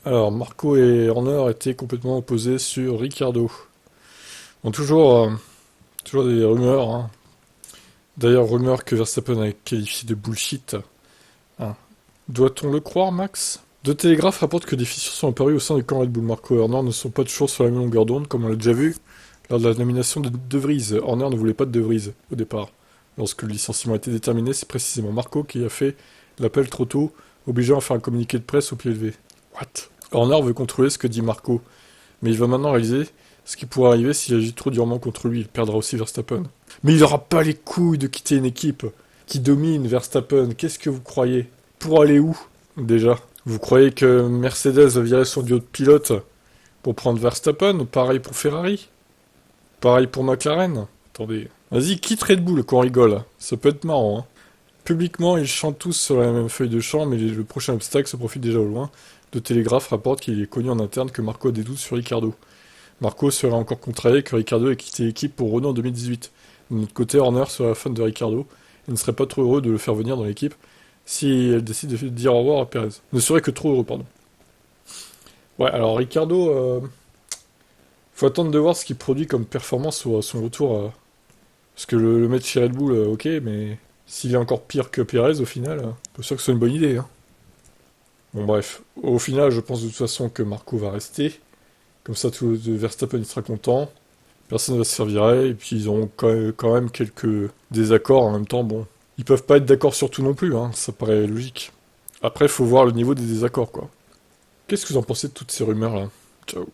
Alors, Marco et Horner étaient complètement opposés sur Ricciardo. Bon, toujours des rumeurs, hein. D'ailleurs, rumeur que Verstappen a qualifié de bullshit. Hein. Doit-on le croire, Max? Deux télégraphes rapportent que des fissures sont apparues au sein du camp Red Bull. Marco et Horner ne sont pas toujours sur la même longueur d'onde, comme on l'a déjà vu lors de la nomination de De Vries. Horner ne voulait pas de De Vries au départ. Lorsque le licenciement a été déterminé, c'est précisément Marco qui a fait l'appel trop tôt, obligeant à faire un communiqué de presse au pied levé. What? Horner veut contrôler ce que dit Marco, mais il va maintenant réaliser ce qui pourrait arriver s'il agit trop durement contre lui. Il perdra aussi Verstappen. Mais il n'aura pas les couilles de quitter une équipe qui domine Verstappen. Qu'est-ce que vous croyez? Pour aller où, déjà? Vous croyez que Mercedes va virer son duo de pilotes pour prendre Verstappen? Pareil pour Ferrari? Pareil pour McLaren? Attendez. Vas-y, quitte Red Bull, qu'on rigole. Ça peut être marrant, hein. Publiquement, ils chantent tous sur la même feuille de champ, mais le prochain obstacle se profile déjà au loin. De Télégraphe rapporte qu'il est connu en interne que Marco a des doutes sur Ricardo. Marco serait encore contrarié que Ricardo ait quitté l'équipe pour Renault en 2018. De notre côté, Horner serait fan de Ricardo et ne serait pas trop heureux de le faire venir dans l'équipe si elle décide de dire au revoir à Perez. Ne serait que trop heureux, pardon. Ouais, alors Ricardo, faut attendre de voir ce qu'il produit comme performance à son retour. Parce que le mettre chez Red Bull, ok, mais s'il est encore pire que Perez au final, pas sûr que ce soit une bonne idée, hein. Bon bref, au final, je pense de toute façon que Marco va rester. Comme ça, tout Verstappen il sera content. Personne ne va se faire virer, et puis ils auront quand même quelques désaccords en même temps. Bon, ils peuvent pas être d'accord sur tout non plus, hein, ça paraît logique. Après, faut voir le niveau des désaccords, quoi. Qu'est-ce que vous en pensez de toutes ces rumeurs là? Ciao.